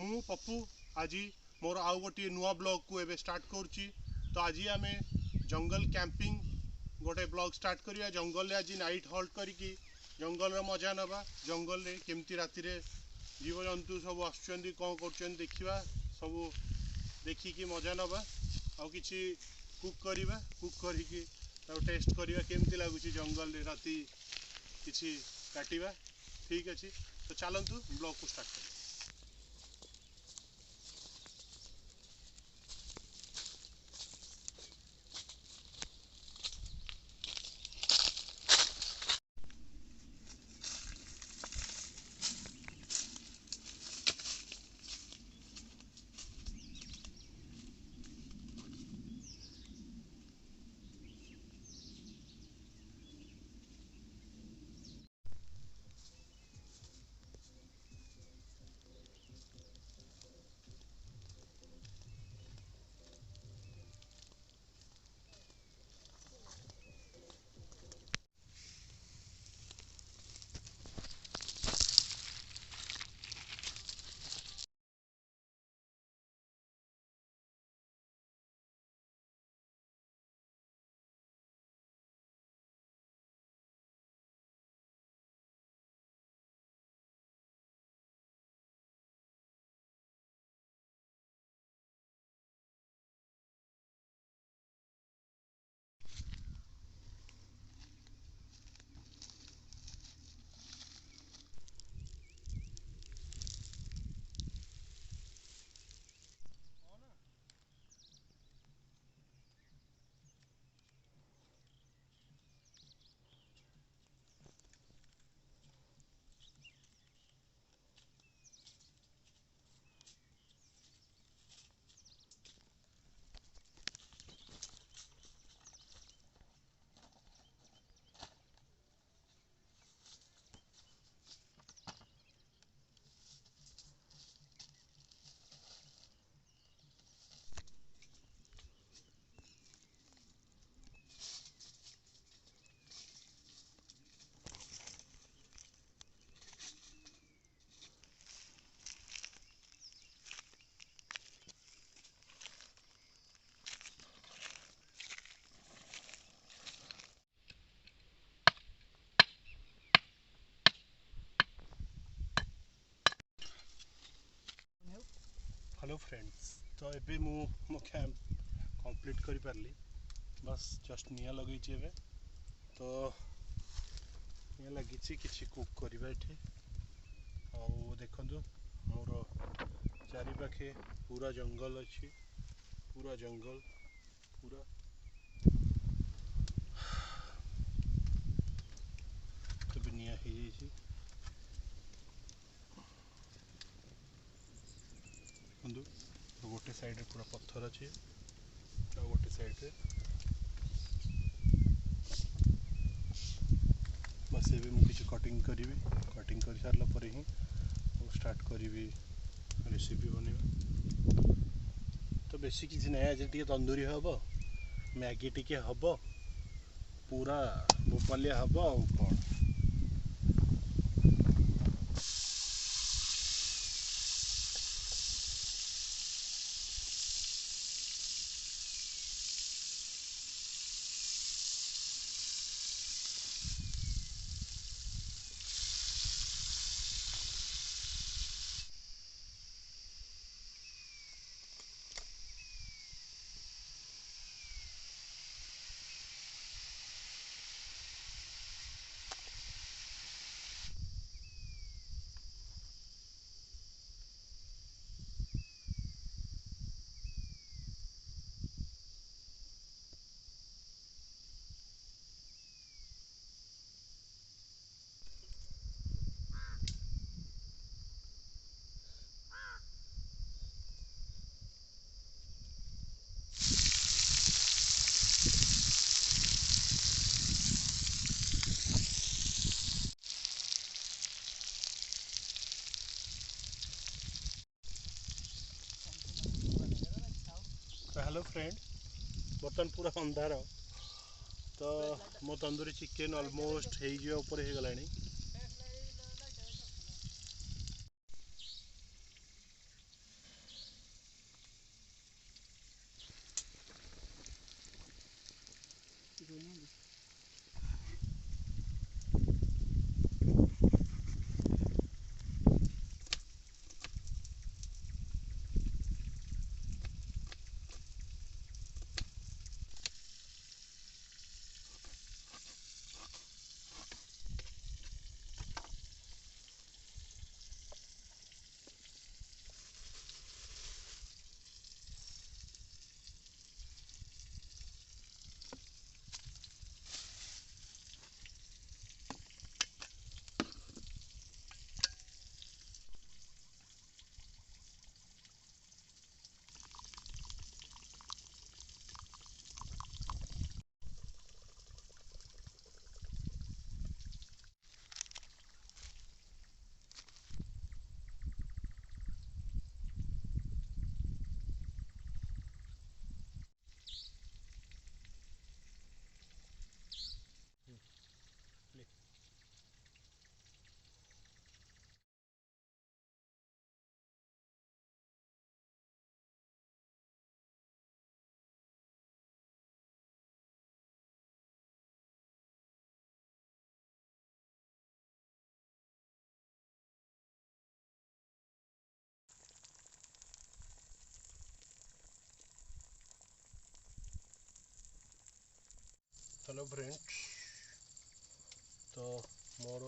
मु पप्पू आज मोर आउ गोटे नुआ ब्लॉग को एबे स्टार्ट करुच्ची। तो आज आम जंगल कैंपिंग गोटे ब्लॉग स्टार्ट करिया। जंगल आज नाइट हॉल्ट करिकी जंगल मजा नवा। जंगल रे केमती राति रे जीव जंतु सब आसुचंदी कौन कर देखा सब देखिकी मजा नवा। आउ किछि कुक करिबा कुक करिकी टेस्ट करिबा केमती लागुची जंगल रे राति किछि काटिबा। ठीक अछि तो चलतु ब्लॉग को स्टार्ट करिया। हेलो फ्रेंड्स, तो एबे मो कैंप कंप्लीट करि पारली। बस जस्ट निया लगे एबे तो निया लगी किसी कुक करवा एठी। आउ देखंतु मोर चारि पाखे पूरा जंगल अच्छी, पूरा जंगल पूरा तबे निया हो जाइए। तो गोटे साइड रे पूरा पत्थर अच्छे, गोटे साइड रे बस एबे मु किसी कटिंग करी। कटिंग कर सारा पर ही स्टार्ट करी रेसिपी बनेबा। तो बेसी किसी ना आज टे तंदूरी हम, मैगी टिके हम, पूरा बोपालिया हम आ कौन। हेलो फ्रेंड, बर्तन पूरा अंधार। तो मो तंदूरी चिकेन ऑलमोस्ट हो गलानी। हेलो फ्रेंड्स, तो मोर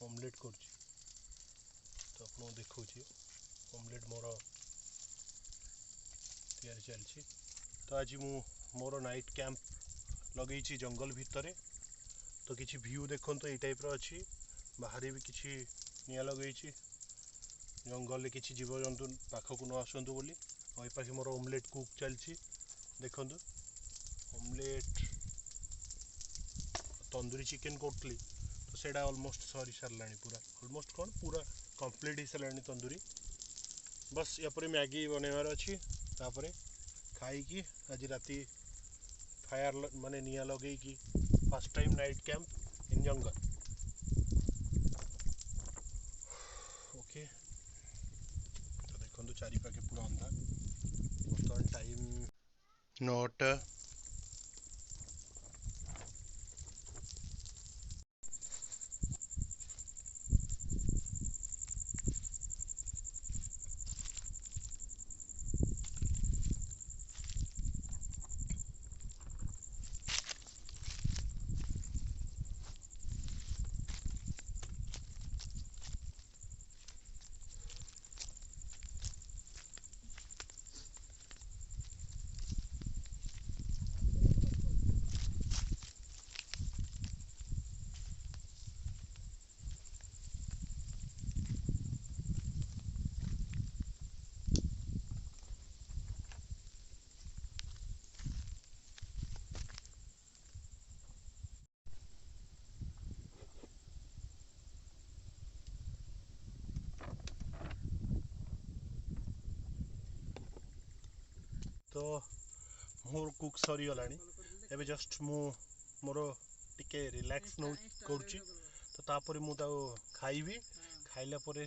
ऑमलेट कर तो आपको देखा ऑमलेट मोर तैयारी चलती। तो आज मु मोर नाइट कैंप लगे जंगल भितर। तो किसी व्यू देखो तो ये टाइप अच्छी बाहर भी किसी निया लगे जंगल किसी जीवजंतु पाखक न आसतु बोली। और पाखे मोर ऑमलेट कुक चलती देखु ऑमलेट तंदूरी चिकेन करी तो सेटा ऑलमोस्ट सरी सारा पूरा ऑलमोस्ट कौन पूरा कंप्लीट हो सारा तंदूरी। बस या मैगी बनवार अच्छी तापर खाई आज राति फायर माने निया लगे first time night camp in jungle. Okay, तो देखो चारिपाखे पूरा अंधार। बर्तमान टाइम 9टा। तो मोर कुक सरी गला एबे जस्ट मु मोर टिके रिलैक्स नौ करुच्ची। तो तापर मु खाइबी खाइला परे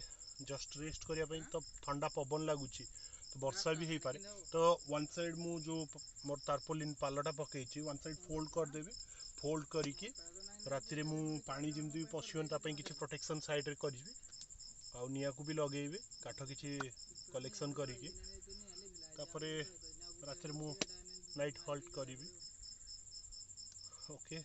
जस्ट रेस्ट करने तो ठंडा पवन लगुच तो वर्षा भी हो पारे। तो वन साइड मु जो मोर तारपोलिन पालटा पकई वन साइड फोल्ड करदेवी। फोल्ड करके राति मु पानी जमी पशिबन किसी प्रोटेक्शन साइड रे करी आ निया को भी लगेबी काठ किसी कलेक्शन करी तापरे राति मु नाइट हॉल्ट करी। ओके।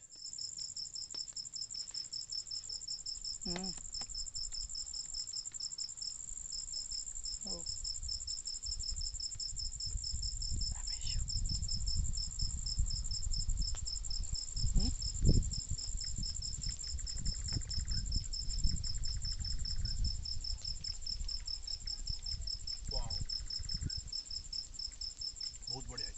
बहुत बढ़िया है।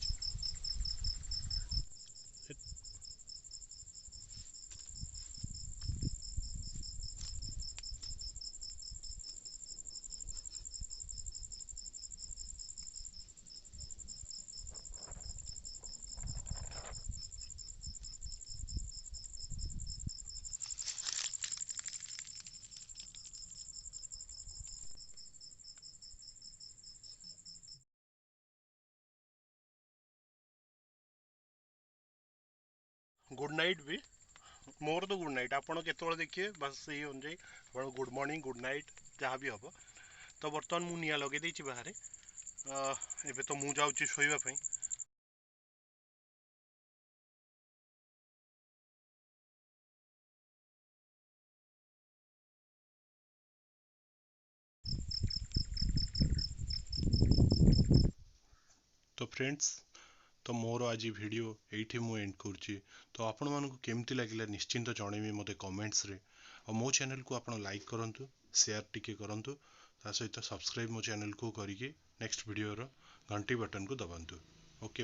गुड नाइट भी मोर तो गुड नाइट आपण केतବେଳେ देखिए बस सही अनुଯାयी आपण गुड मॉर्निंग गुड नाइट जहाँ भी हम तो बर्तमान मु निया लगे देछि बाहर एबे तो मु जाउछि शोइबा पई। तो फ्रेंड्स तो मोर आज वीडियो एठी मु एंड करछि। तो आपण मानकु केमती लागिला निश्चिंत जणेबी मते कमेंट्स रे और मो चैनल को आपण लाइक करंतु शेयर टिके करंतु ता सहित सब्सक्राइब मो चैनल को करिके नेक्स्ट वीडियो रो घंटी बटन को दबांतु। ओके।